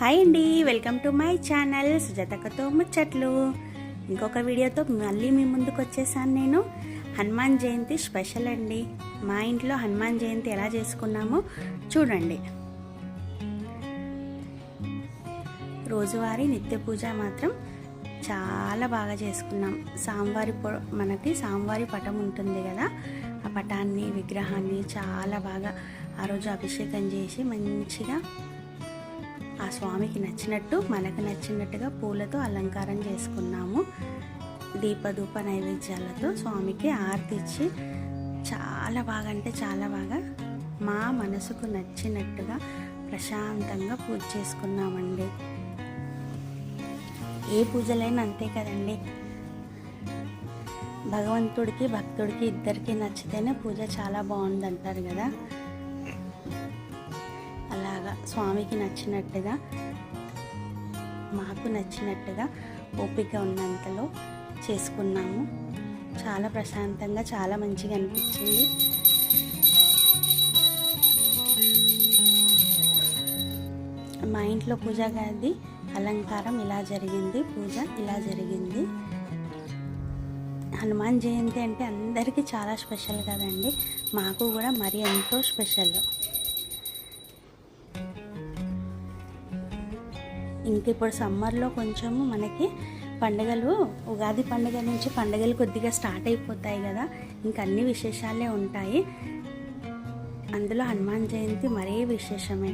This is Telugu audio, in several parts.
హాయ్ అండి, వెల్కమ్ టు మై ఛానల్ సుజాతకతో ముచ్చట్లు. ఇంకొక వీడియోతో మళ్ళీ మీ ముందుకు వచ్చేసాను. నేను హనుమాన్ జయంతి స్పెషల్ అండి. మా ఇంట్లో హనుమాన్ జయంతి ఎలా చేసుకున్నామో చూడండి. రోజువారీ నిత్య పూజ మాత్రం చాలా బాగా చేసుకున్నాం. మనకి స్వామివారి పటం ఉంటుంది కదా, ఆ పటాన్ని విగ్రహాన్ని చాలా బాగా ఆ రోజు అభిషేకం చేసి మంచిగా ఆ స్వామికి నచ్చినట్టు మనకు నచ్చినట్టుగా పూలతో అలంకారం చేసుకున్నాము. దీపధూప నైవేద్యాలతో స్వామికి ఆరతి ఇచ్చి చాలా బాగా అంటే చాలా బాగా మా మనసుకు నచ్చినట్టుగా ప్రశాంతంగా పూజ చేసుకున్నామండి. ఏ పూజలైనా అంతే కదండి, భగవంతుడికి భక్తుడికి ఇద్దరికి నచ్చితేనే పూజ చాలా బాగుందంటారు కదా. అలాగా స్వామికి నచ్చినట్టుగా మాకు నచ్చినట్టుగా ఓపిక ఉన్నంతలో చేసుకున్నాము. చాలా ప్రశాంతంగా చాలా మంచిగా అనిపించింది. మా ఇంట్లో పూజ గది అలంకారం ఇలా జరిగింది, పూజ ఇలా జరిగింది. హనుమాన్ జయంతి అంటే అందరికీ చాలా స్పెషల్ కదండి, మాకు కూడా మరి ఎంతో స్పెషల్. ఇంక ఇప్పుడు సమ్మర్లో కొంచెము మనకి పండుగలు, ఉగాది పండుగ నుంచి పండుగలు కొద్దిగా స్టార్ట్ అయిపోతాయి కదా, ఇంకా అన్ని విశేషాలే ఉంటాయి. అందులో హనుమాన్ జయంతి మరీ విశేషమే.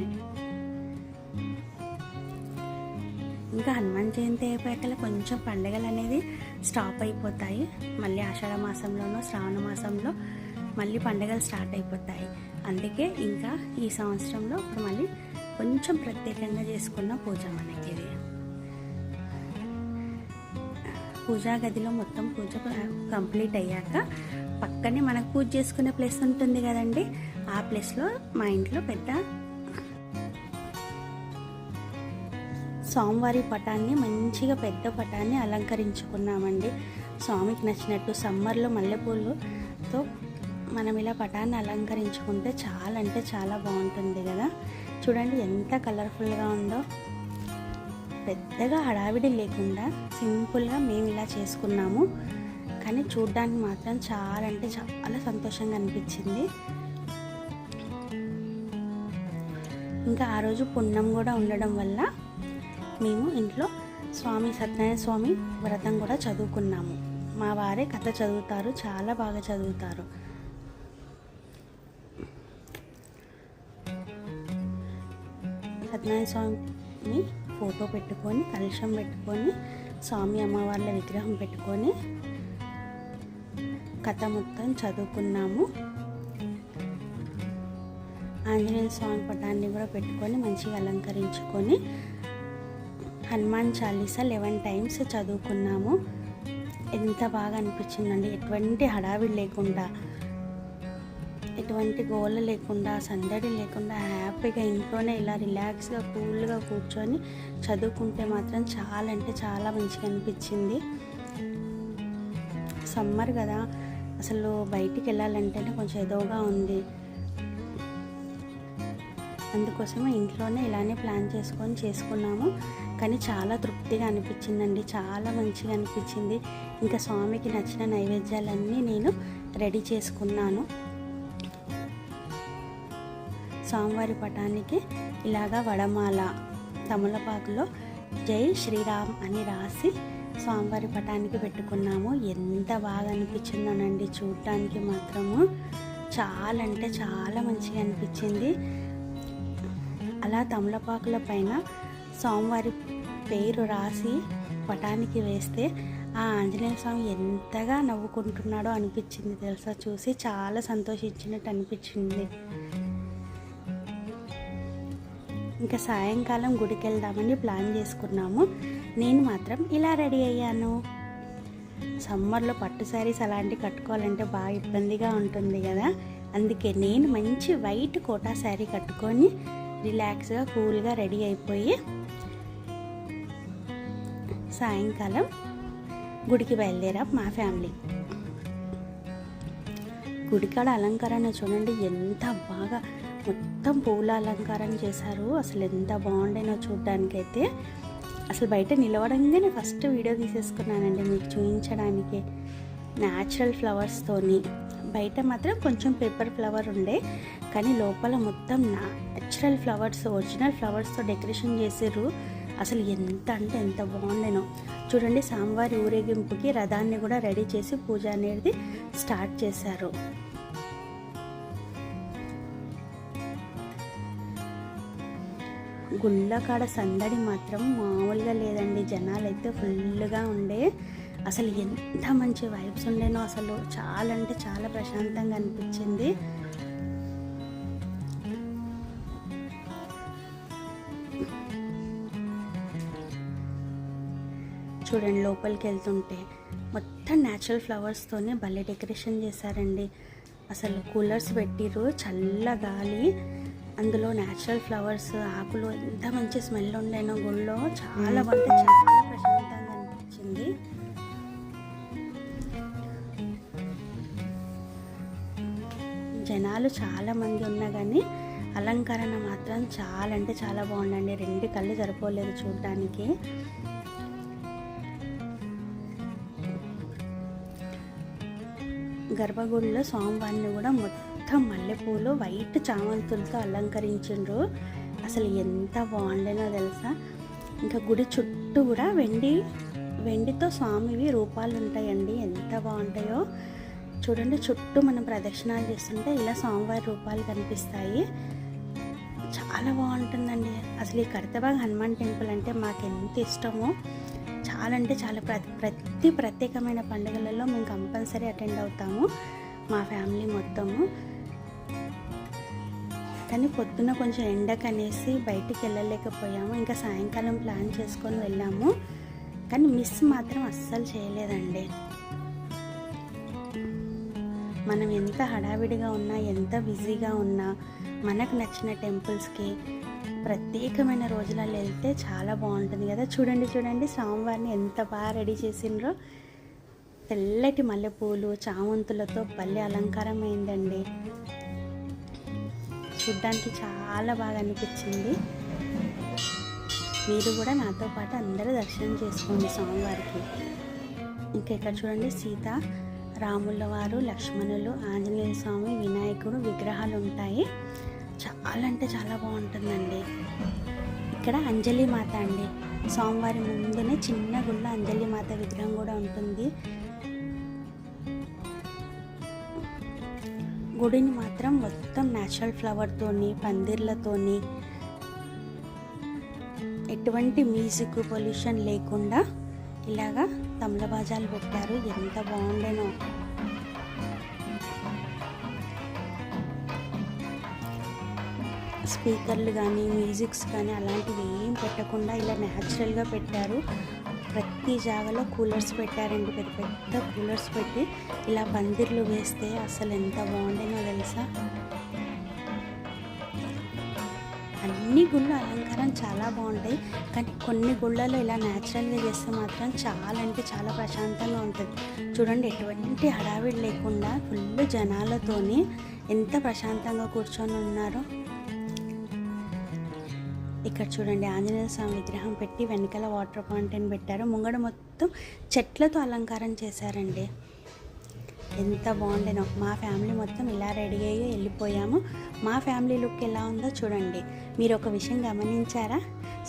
ఇంకా హనుమాన్ జయంతి అయిపోయాక కొంచెం పండుగలు అనేది స్టాప్ అయిపోతాయి. మళ్ళీ ఆషాఢ మాసంలోనో శ్రావణ మాసంలో మళ్ళీ పండుగలు స్టార్ట్ అయిపోతాయి. అందుకే ఇంకా ఈ సంవత్సరంలో ఇప్పుడు మళ్ళీ కొంచెం ప్రత్యేకంగా చేసుకున్న పూజ మనకి ఇది. పూజా గదిలో మొత్తం పూజ కంప్లీట్ అయ్యాక పక్కనే మనకు పూజ చేసుకునే ప్లేస్ ఉంటుంది కదండి, ఆ ప్లేస్లో మా ఇంట్లో పెద్ద స్వామివారి పటాన్ని, మంచిగా పెద్ద పటాన్ని అలంకరించుకున్నామండి. స్వామికి నచ్చినట్టు సమ్మర్లో మల్లెపూలతో మనం ఇలా పటాన్ని అలంకరించుకుంటే చాలా అంటే చాలా బాగుంటుంది కదా. చూడండి ఎంత కలర్ఫుల్గా ఉందో. పెద్దగా హడావిడి లేకుండా సింపుల్గా మేము ఇలా చేసుకున్నాము, కానీ చూడ్డానికి మాత్రం చాలా అంటే చాలా సంతోషంగా అనిపించింది. ఇంకా ఆ రోజు పుణ్యం కూడా ఉండడం వల్ల మేము ఇంట్లో సత్యనారాయణ స్వామి వ్రతం కూడా చదువుకున్నాము. మా వారే కథ చదువుతారు, చాలా బాగా చదువుతారు. సత్యనారాయణ స్వామిని ఫోటో పెట్టుకొని, కలశం పెట్టుకొని, స్వామి అమ్మవార్ల విగ్రహం పెట్టుకొని కథ మొత్తం చదువుకున్నాము. ఆంజనేయ స్వామి పటాన్ని కూడా పెట్టుకొని మంచిగా అలంకరించుకొని హనుమాన్ చాలీసా 11 టైమ్స్ చదువుకున్నాము. ఎంత బాగా అనిపించిందండి. ఎటువంటి హడావిడి లేకుండా, ఎటువంటి గోల లేకుండా, సందడి లేకుండా హ్యాపీగా ఇంట్లోనే ఇలా రిలాక్స్గా కూల్గా కూర్చొని చదువుకుంటే మాత్రం చాలా అంటే చాలా మంచిగా అనిపించింది. సమ్మర్ కదా, అసలు బయటికి వెళ్ళాలంటేనే కొంచెం ఏదోగా ఉంది. అందుకోసమే ఇంట్లోనే ఇలానే ప్లాన్ చేసుకున్నాము. కానీ చాలా తృప్తిగా అనిపించిందండి, చాలా మంచిగా అనిపించింది. ఇంకా స్వామికి నచ్చిన నైవేద్యాలన్నీ నేను రెడీ చేసుకున్నాను. స్వామివారి పటానికి ఇలాగా వడమాల తమలపాకులో జై శ్రీరామ్ అని రాసి స్వామివారి పటానికి పెట్టుకున్నాము. ఎంత బాగా అనిపించిందోనండి, చూడటానికి మాత్రము చాలా అంటే చాలా మంచిగా అనిపించింది. అలా తమలపాకుల పైన స్వామివారి పేరు రాసి పటానికి వేస్తే ఆ ఆంజనేయ స్వామి ఎంతగా నవ్వుకుంటున్నాడో అనిపించింది తెలుసా. చూసి చాలా సంతోషించినట్టు అనిపించింది. ఇంకా సాయంకాలం గుడికి వెళ్దామని ప్లాన్ చేసుకున్నాము. నేను మాత్రం ఇలా రెడీ అయ్యాను. సమ్మర్లో పట్టు శారీస్ అలాంటివి కట్టుకోవాలంటే బాగా ఇబ్బందిగా ఉంటుంది కదా, అందుకే నేను మంచి వైట్ కోటా శారీ కట్టుకొని రిలాక్స్గా కూల్గా రెడీ అయిపోయి సాయంకాలం గుడికి బయలుదేరాం మా ఫ్యామిలీ. గుడికాడ అలంకరణ చూడండి ఎంత బాగా మొత్తం పూల అలంకరణ చేశారు. అసలు ఎంత బాగుండేనో చూడ్డానికైతే. అసలు బయట నిలవడంగానే ఫస్ట్ వీడియో తీసేసుకున్నానండి మీకు చూపించడానికి. న్యాచురల్ ఫ్లవర్స్తోని, బయట మాత్రం కొంచెం పేపర్ ఫ్లవర్ ఉండే, కానీ లోపల మొత్తం న్యాచురల్ ఫ్లవర్స్, ఒరిజినల్ ఫ్లవర్స్తో డెకరేషన్ చేసారు. అసలు ఎంత అంటే ఎంత బాగుండేనో చూడండి. స్వామివారి ఊరేగింపుకి రథాన్ని కూడా రెడీ చేసి పూజ అనేది స్టార్ట్ చేశారు. గుళ్ళకాడ సందడి మాత్రం మామూలుగా లేదండి. జనాలు అయితే ఫుల్గా ఉండే. అసలు ఎంత మంచి వైబ్స్ ఉండేనో. అసలు చాలా అంటే చాలా ప్రశాంతంగా అనిపించింది. చూడండి లోపలికి వెళ్తుంటే మొత్తం న్యాచురల్ ఫ్లవర్స్తోనే భలే డెకరేషన్ చేశారండి. అసలు కూలర్స్ పెట్టిరు, చల్ల గాలి, అందులో న్యాచురల్ ఫ్లవర్స్, ఆకులు, ఎంత మంచి స్మెల్ ఉండేనో గుళ్ళో. చాలా అంటే చాలా ప్రశాంతంగా అనిపించింది. జనాలు చాలా మంది ఉన్నా కానీ అలంకరణ మాత్రం చాలా అంటే చాలా బాగుందండి. 2 కళ్ళు సరిపోలేదు చూడడానికి. గర్భగుడిలో స్వామివారిని కూడా మొత్తం మల్లెపూలు, వైట్ చామంతులతో అలంకరించిండ్రు. అసలు ఎంత బాగుండేనో తెలుసా. ఇంకా గుడి చుట్టూ కూడా వెండితో స్వామివి రూపాలు ఉంటాయండి. ఎంత బాగుంటాయో చూడండి. చుట్టూ మనం ప్రదక్షిణాలు చేస్తుంటే ఇలా స్వామివారి రూపాలు కనిపిస్తాయి. చాలా బాగుంటుందండి. అసలు ఈ కడతబాగ్ హనుమాన్ టెంపుల్ అంటే మాకు ఎంత ఇష్టమో. చాలా అంటే చాలా ప్రతి ప్రత్యేకమైన పండుగలలో మేము కంపల్సరీ అటెండ్ అవుతాము, మా ఫ్యామిలీ మొత్తము. కానీ పొద్దున్న కొంచెం ఎండకనేసి బయటికి వెళ్ళలేకపోయాము. ఇంకా సాయంకాలం ప్లాన్ చేసుకొని వెళ్ళాము, కానీ మిస్ మాత్రం అస్సలు చేయలేదండి. మనం ఎంత హడావిడిగా ఉన్నా, ఎంత బిజీగా ఉన్నా, మనకు నచ్చిన టెంపుల్స్కి ప్రత్యేకమైన రోజులలో వెళ్తే చాలా బాగుంటుంది కదా. చూడండి స్వామివారిని ఎంత బాగా రెడీ చేసిండ్రో. తెల్లటి మల్లెపూలు, చామంతులతో భలే అలంకారం అయిందండి. చూడ్డానికి చాలా బాగా అనిపించింది. మీరు కూడా నాతో పాటు అందరూ దర్శనం చేసుకోండి స్వామివారికి. ఇంకా ఇక్కడ చూడండి సీత రాముల వారు, లక్ష్మణులు, ఆంజనేయ స్వామి, వినాయకుడు విగ్రహాలు ఉంటాయి. చాలా అంటే చాలా బాగుంటుందండి. ఇక్కడ అంజలి మాత అండి, స్వామివారి ముందునే చిన్న గుళ్ళ అంజలి మాత విగ్రహం కూడా ఉంటుంది. గుడిని మాత్రం మొత్తం న్యాచురల్ ఫ్లవర్తోని, పందిర్లతోని, ఎటువంటి మ్యూజిక్ పొల్యూషన్ లేకుండా ఇలాగా తమలబాజాలు పెట్టారు. ఎంత బాగుండేనో. స్పీకర్లు కానీ మ్యూజిక్స్ కానీ అలాంటివి ఏం పెట్టకుండా ఇలా న్యాచురల్గా పెట్టారు. ప్రతి జాగాలో కూలర్స్ పెట్టారండి, పెద్ద పెద్ద కూలర్స్ పెట్టి ఇలా పందిర్లు వేస్తే అసలు ఎంత బాగుండేనో తెలుసా. అన్ని గుళ్ళ అలంకారం చాలా బాగుంటాయి, కానీ కొన్ని గుళ్ళలో ఇలా న్యాచురల్గా చేస్తే మాత్రం చాలా అంటే చాలా ప్రశాంతంగా ఉంటుంది. చూడండి ఎటువంటి హడావిడి లేకుండా ఫుల్ జనాలతోని ఎంత ప్రశాంతంగా కూర్చొని ఉన్నారో. ఇక్కడ చూడండి ఆంజనేయ స్వామి విగ్రహం పెట్టి వెనకాల వాటర్ ఫౌంటైన్ పెట్టారు. ముంగడ మొత్తం చెట్లతో అలంకారం చేశారండి. ఎంత బాగుండేనో. మా ఫ్యామిలీ మొత్తం ఇలా రెడీ అయ్యి వెళ్ళిపోయాము. మా ఫ్యామిలీ లుక్ ఎలా ఉందో చూడండి. మీరు ఒక విషయం గమనించారా?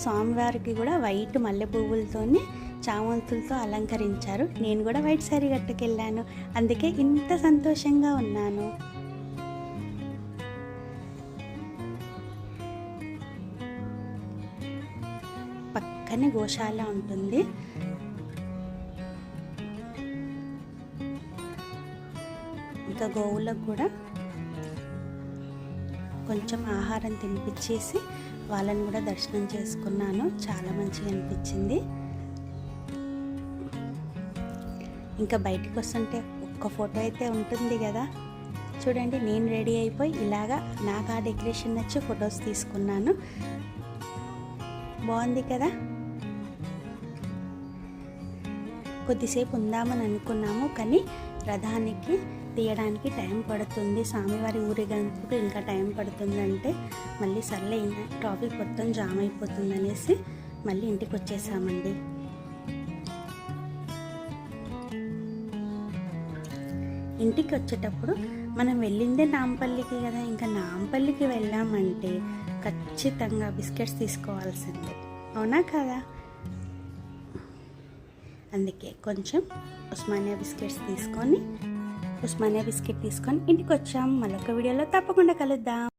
స్వామివారికి కూడా వైట్ మల్లె పువ్వులతోని, చామంతులతో అలంకరించారు. నేను కూడా వైట్ శారీ కట్టుకెళ్ళాను, అందుకే ఇంత సంతోషంగా ఉన్నాను. పక్కనే గోశాల ఉంటుంది. ఇంకా గోవులకు కూడా కొంచెం ఆహారం తినిపించేసి వాళ్ళని కూడా దర్శనం చేసుకున్నాను. చాలా మంచిగా అనిపించింది. ఇంకా బయటికి వస్తుంటే ఒక్క ఫోటో అయితే ఉంటుంది కదా. చూడండి నేను రెడీ అయిపోయి ఇలాగా నాకు ఆ డెకరేషన్ నచ్చి ఫొటోస్ తీసుకున్నాను. బాగుంది కదా. కొద్దిసేపు ఉందామని అనుకున్నాము, కానీ రథానికి తీయడానికి టైం పడుతుంది, స్వామివారి ఊరేగింపుకు ఇంకా టైం పడుతుందంటే మళ్ళీ సర్లే ట్రాఫిక్ మొత్తం జామ్ అయిపోతుంది అనేసి మళ్ళీ ఇంటికి వచ్చేసామండి. ఇంటికి వచ్చేటప్పుడు మనం వెళ్ళిందే నాంపల్లికి కదా, ఇంకా నాంపల్లికి వెళ్ళామంటే ఖచ్చితంగా బిస్కెట్స్ తీసుకోవాల్సిందే, అవునా కదా? అందుకే కొంచెం ఉస్మానియా బిస్కెట్ తీసుకొని ఇంటికి వచ్చాం. మరొక వీడియోలో తప్పకుండా కలుద్దాం.